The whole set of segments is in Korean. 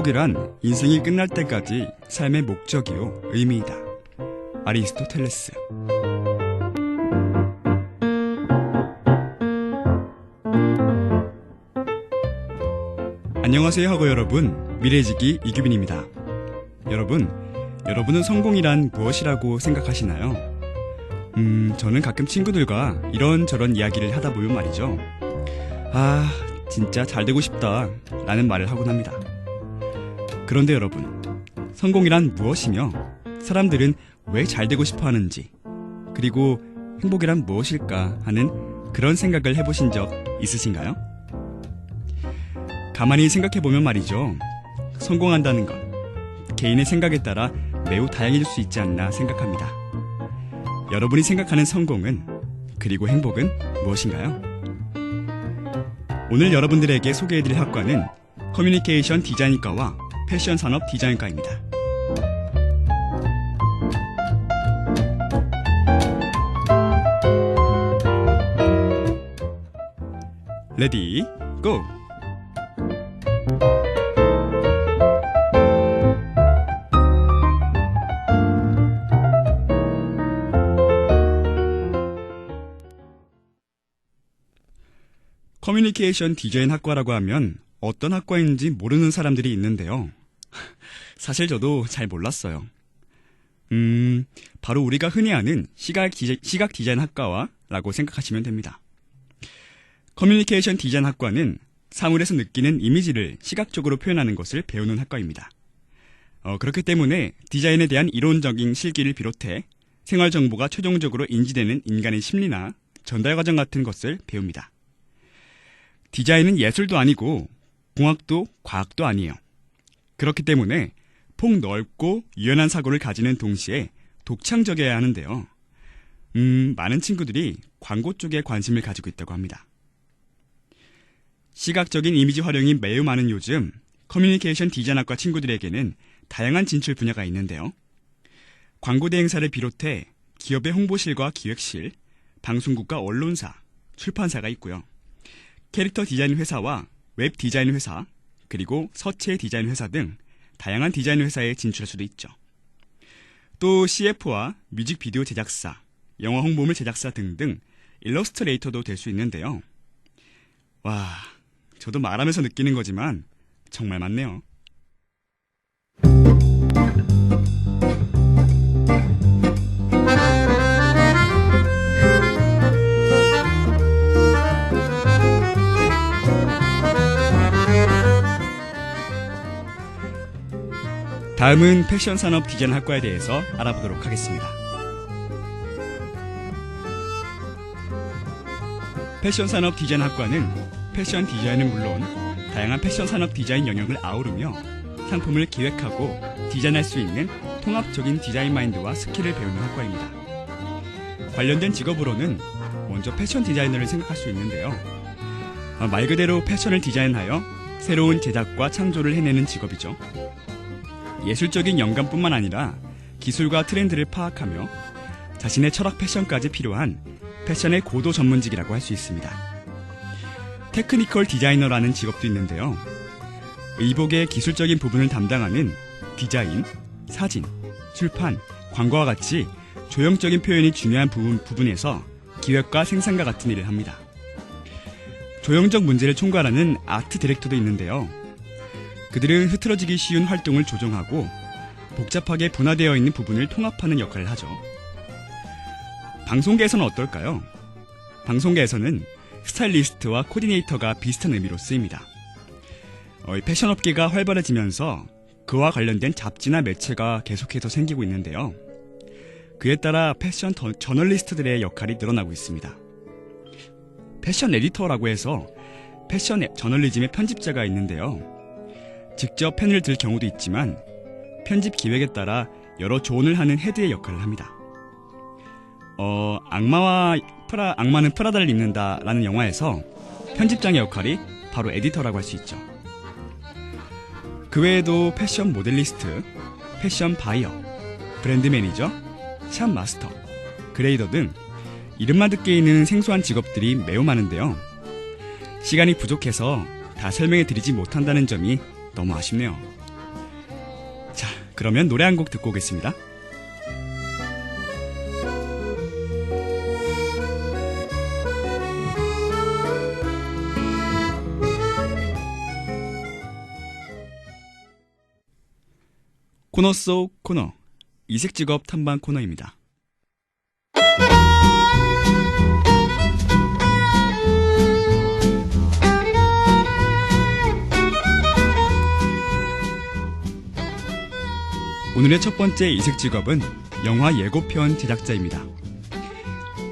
행복이란 인생이 끝날 때까지 삶의 목적이요 의미이다. 아리스토텔레스. 안녕하세요 하고 여러분, 미래지기 이규빈입니다. 여러분은 성공이란 무엇이라고 생각하시나요? 저는 가끔 친구들과 이런저런 이야기를 하다 보면 말이죠. 진짜 잘 되고 싶다 라는 말을 하곤 합니다. 그런데 여러분, 성공이란 무엇이며 사람들은 왜 잘 되고 싶어 하는지, 그리고 행복이란 무엇일까 하는 그런 생각을 해보신 적 있으신가요? 가만히 생각해보면 말이죠. 성공한다는 것, 개인의 생각에 따라 매우 다양해질 수 있지 않나 생각합니다. 여러분이 생각하는 성공은, 그리고 행복은 무엇인가요? 오늘 여러분들에게 소개해드릴 학과는 커뮤니케이션 디자인과와 패션 산업 디자인과입니다. 레디, 고! 커뮤니케이션 디자인 학과라고 하면 어떤 학과인지 모르는 사람들이 있는데요. 사실 저도 잘 몰랐어요. 바로 우리가 흔히 아는 시각 디자인 학과와 라고 생각하시면 됩니다. 커뮤니케이션 디자인 학과는 사물에서 느끼는 이미지를 시각적으로 표현하는 것을 배우는 학과입니다. 그렇기 때문에 디자인에 대한 이론적인 실기를 비롯해 생활 정보가 최종적으로 인지되는 인간의 심리나 전달 과정 같은 것을 배웁니다. 디자인은 예술도 아니고 공학도 과학도 아니에요. 그렇기 때문에 폭넓고 유연한 사고를 가지는 동시에 독창적이어야 하는데요. 많은 친구들이 광고 쪽에 관심을 가지고 있다고 합니다. 시각적인 이미지 활용이 매우 많은 요즘 커뮤니케이션 디자인학과 친구들에게는 다양한 진출 분야가 있는데요. 광고 대행사를 비롯해 기업의 홍보실과 기획실, 방송국과 언론사, 출판사가 있고요. 캐릭터 디자인 회사와 웹 디자인 회사, 그리고 서체 디자인 회사 등 다양한 디자인 회사에 진출할 수도 있죠. 또 CF와 뮤직비디오 제작사, 영화 홍보물 제작사 등등 일러스트레이터도 될 수 있는데요. 와, 저도 말하면서 느끼는 거지만 정말 많네요. 다음은 패션 산업 디자인 학과에 대해서 알아보도록 하겠습니다. 패션 산업 디자인 학과는 패션 디자인은 물론 다양한 패션 산업 디자인 영역을 아우르며 상품을 기획하고 디자인할 수 있는 통합적인 디자인 마인드와 스킬을 배우는 학과입니다. 관련된 직업으로는 먼저 패션 디자이너를 생각할 수 있는데요. 말 그대로 패션을 디자인하여 새로운 제작과 창조를 해내는 직업이죠. 예술적인 영감뿐만 아니라 기술과 트렌드를 파악하며 자신의 철학 패션까지 필요한 패션의 고도 전문직이라고 할 수 있습니다. 테크니컬 디자이너라는 직업도 있는데요. 의복의 기술적인 부분을 담당하는 디자인, 사진, 출판, 광고와 같이 조형적인 표현이 중요한 부분에서 기획과 생산과 같은 일을 합니다. 조형적 문제를 총괄하는 아트 디렉터도 있는데요. 그들은 흐트러지기 쉬운 활동을 조정하고 복잡하게 분화되어 있는 부분을 통합하는 역할을 하죠. 방송계에서는 어떨까요? 방송계에서는 스타일리스트와 코디네이터가 비슷한 의미로 쓰입니다. 패션업계가 활발해지면서 그와 관련된 잡지나 매체가 계속해서 생기고 있는데요. 그에 따라 패션 저널리스트들의 역할이 늘어나고 있습니다. 패션 에디터라고 해서 패션 저널리즘의 편집자가 있는데요. 직접 펜을 들 경우도 있지만 편집 기획에 따라 여러 조언을 하는 헤드의 역할을 합니다. 악마는 프라다를 입는다 라는 영화에서 편집장의 역할이 바로 에디터라고 할 수 있죠. 그 외에도 패션 모델리스트, 패션 바이어, 브랜드 매니저, 샵 마스터, 그레이더 등 이름만 듣기에는 생소한 직업들이 매우 많은데요. 시간이 부족해서 다 설명해 드리지 못한다는 점이 너무 아쉽네요. 그러면 노래 한 곡 듣고 오겠습니다. 코너 속 코너, 이색직업 탐방 코너입니다. 오늘의 첫 번째 이색직업은 영화 예고편 제작자입니다.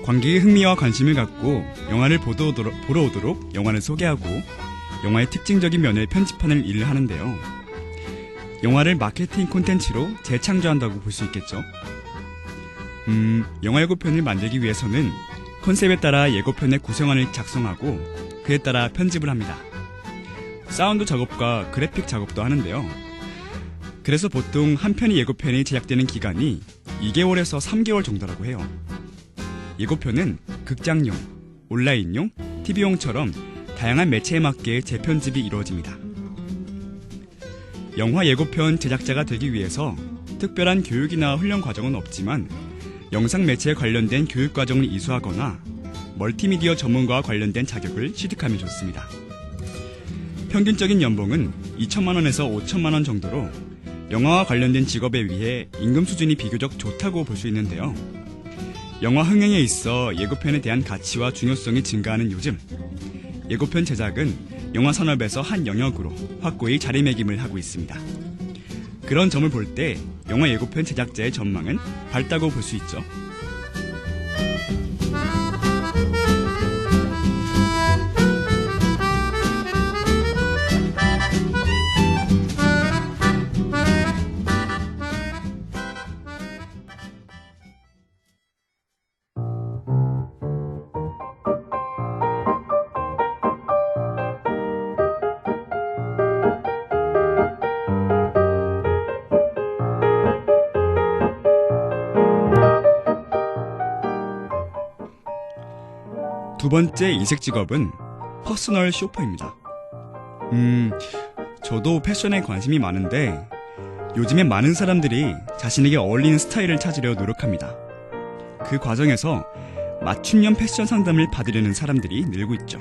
관객의 흥미와 관심을 갖고 영화를 보러 오도록 영화를 소개하고 영화의 특징적인 면을 편집하는 일을 하는데요. 영화를 마케팅 콘텐츠로 재창조한다고 볼 수 있겠죠. 영화 예고편을 만들기 위해서는 컨셉에 따라 예고편의 구성안을 작성하고 그에 따라 편집을 합니다. 사운드 작업과 그래픽 작업도 하는데요. 그래서 보통 한 편의 예고편이 제작되는 기간이 2개월에서 3개월 정도라고 해요. 예고편은 극장용, 온라인용, TV용처럼 다양한 매체에 맞게 재편집이 이루어집니다. 영화 예고편 제작자가 되기 위해서 특별한 교육이나 훈련 과정은 없지만 영상 매체에 관련된 교육 과정을 이수하거나 멀티미디어 전문가와 관련된 자격을 취득하면 좋습니다. 평균적인 연봉은 2천만 원에서 5천만 원 정도로 영화와 관련된 직업에 비해 임금 수준이 비교적 좋다고 볼 수 있는데요. 영화 흥행에 있어 예고편에 대한 가치와 중요성이 증가하는 요즘, 예고편 제작은 영화 산업에서 한 영역으로 확고히 자리매김을 하고 있습니다. 그런 점을 볼 때 영화 예고편 제작자의 전망은 밝다고 볼 수 있죠. 두 번째 이색 직업은 퍼스널 쇼퍼입니다. 저도 패션에 관심이 많은데 요즘에 많은 사람들이 자신에게 어울리는 스타일을 찾으려 노력합니다. 그 과정에서 맞춤형 패션 상담을 받으려는 사람들이 늘고 있죠.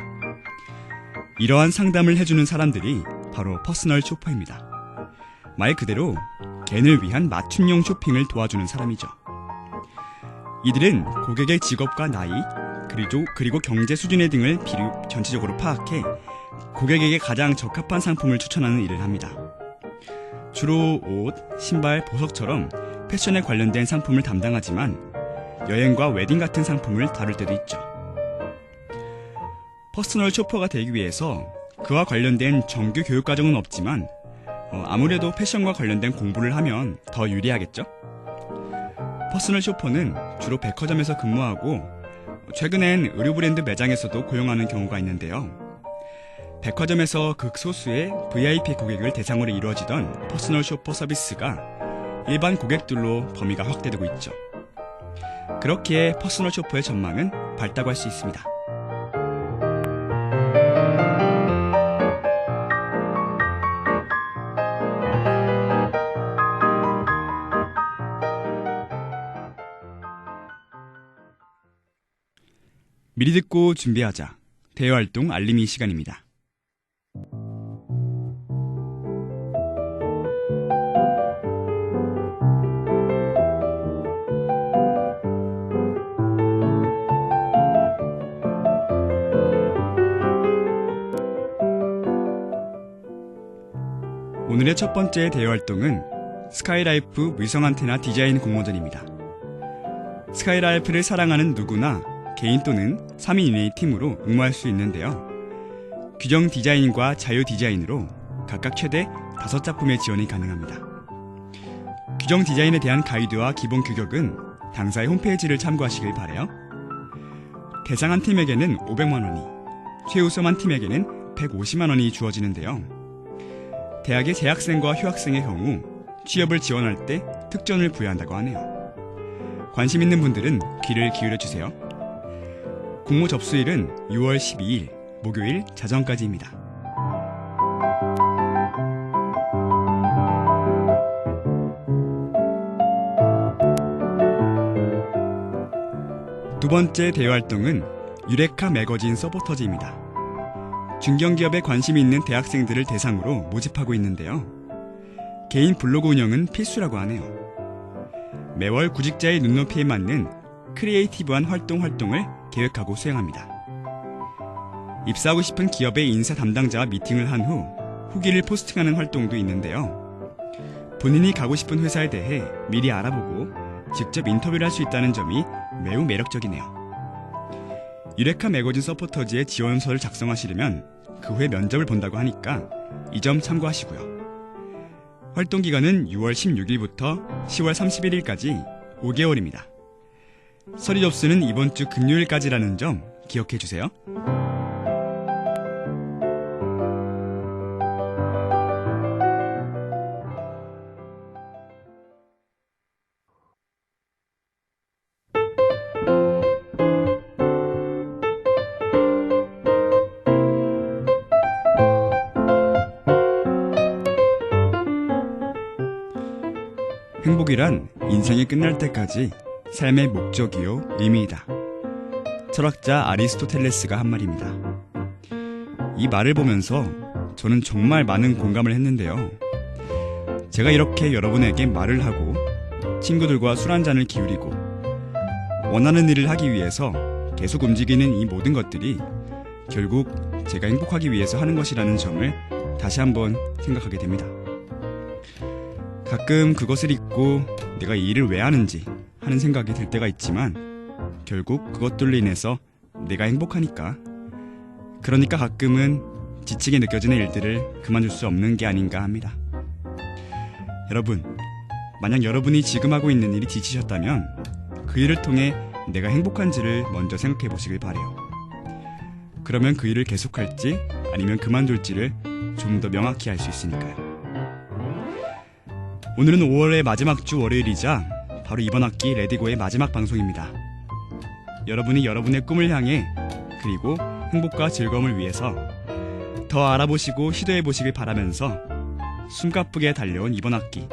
이러한 상담을 해주는 사람들이 바로 퍼스널 쇼퍼입니다. 말 그대로 개인을 위한 맞춤형 쇼핑을 도와주는 사람이죠. 이들은 고객의 직업과 나이, 그리고 경제 수준의 등을 전체적으로 파악해 고객에게 가장 적합한 상품을 추천하는 일을 합니다. 주로 옷, 신발, 보석처럼 패션에 관련된 상품을 담당하지만 여행과 웨딩 같은 상품을 다룰 때도 있죠. 퍼스널 쇼퍼가 되기 위해서 그와 관련된 정규 교육 과정은 없지만 아무래도 패션과 관련된 공부를 하면 더 유리하겠죠? 퍼스널 쇼퍼는 주로 백화점에서 근무하고 최근엔 의류 브랜드 매장에서도 고용하는 경우가 있는데요. 백화점에서 극소수의 VIP 고객을 대상으로 이루어지던 퍼스널 쇼퍼 서비스가 일반 고객들로 범위가 확대되고 있죠. 그렇기에 퍼스널 쇼퍼의 전망은 밝다고 할 수 있습니다. 미리 듣고 준비하자. 대외활동 알림이 시간입니다. 오늘의 첫 번째 대외활동은 스카이라이프 위성 안테나 디자인 공모전입니다. 스카이라이프를 사랑하는 누구나 개인 또는 3인 이내의 팀으로 응모할 수 있는데요. 규정 디자인과 자유 디자인으로 각각 최대 5작품의 지원이 가능합니다. 규정 디자인에 대한 가이드와 기본 규격은 당사의 홈페이지를 참고하시길 바라요. 대상 한 팀에게는 500만 원이, 최우수 한 팀에게는 150만 원이 주어지는데요. 대학의 재학생과 휴학생의 경우 취업을 지원할 때 특전을 부여한다고 하네요. 관심 있는 분들은 귀를 기울여주세요. 공모 접수일은 6월 12일 목요일 자정까지입니다. 두 번째 대외 활동은 유레카 매거진 서포터즈입니다. 중견기업에 관심이 있는 대학생들을 대상으로 모집하고 있는데요. 개인 블로그 운영은 필수라고 하네요. 매월 구직자의 눈높이에 맞는 크리에이티브한 활동을 계획하고 수행합니다. 입사하고 싶은 기업의 인사 담당자와 미팅을 한 후 후기를 포스팅하는 활동도 있는데요. 본인이 가고 싶은 회사에 대해 미리 알아보고 직접 인터뷰를 할 수 있다는 점이 매우 매력적이네요. 유레카 매거진 서포터즈의 지원서를 작성하시려면 그 후에 면접을 본다고 하니까 이 점 참고하시고요. 활동 기간은 6월 16일부터 10월 31일까지 5개월입니다. 서류 접수는 이번 주 금요일까지라는 점 기억해 주세요. 행복이란 인생이 끝날 때까지 삶의 목적이요 의미이다. 철학자 아리스토텔레스가 한 말입니다. 이 말을 보면서 저는 정말 많은 공감을 했는데요. 제가 이렇게 여러분에게 말을 하고 친구들과 술 한잔을 기울이고 원하는 일을 하기 위해서 계속 움직이는 이 모든 것들이 결국 제가 행복하기 위해서 하는 것이라는 점을 다시 한번 생각하게 됩니다. 가끔 그것을 잊고 내가 이 일을 왜 하는지 하는 생각이 들 때가 있지만 결국 그것들로 인해서 내가 행복하니까, 그러니까 가끔은 지치게 느껴지는 일들을 그만둘 수 없는 게 아닌가 합니다. 여러분, 만약 여러분이 지금 하고 있는 일이 지치셨다면 그 일을 통해 내가 행복한지를 먼저 생각해 보시길 바래요. 그러면 그 일을 계속할지 아니면 그만둘지를 좀 더 명확히 알 수 있으니까요. 오늘은 5월의 마지막 주 월요일이자 바로 이번 학기 레디고의 마지막 방송입니다. 여러분이 여러분의 꿈을 향해 그리고 행복과 즐거움을 위해서 더 알아보시고 시도해보시길 바라면서 숨가쁘게 달려온 이번 학기,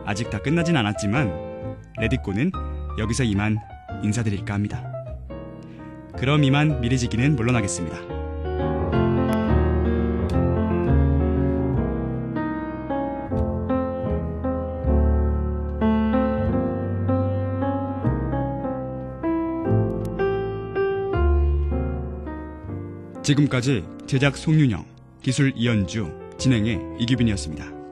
아직 다 끝나진 않았지만 레디고는 여기서 이만 인사드릴까 합니다. 그럼 이만 미리지기는 물러나겠습니다. 지금까지 제작 송윤영, 기술 이현주, 진행의 이규빈이었습니다.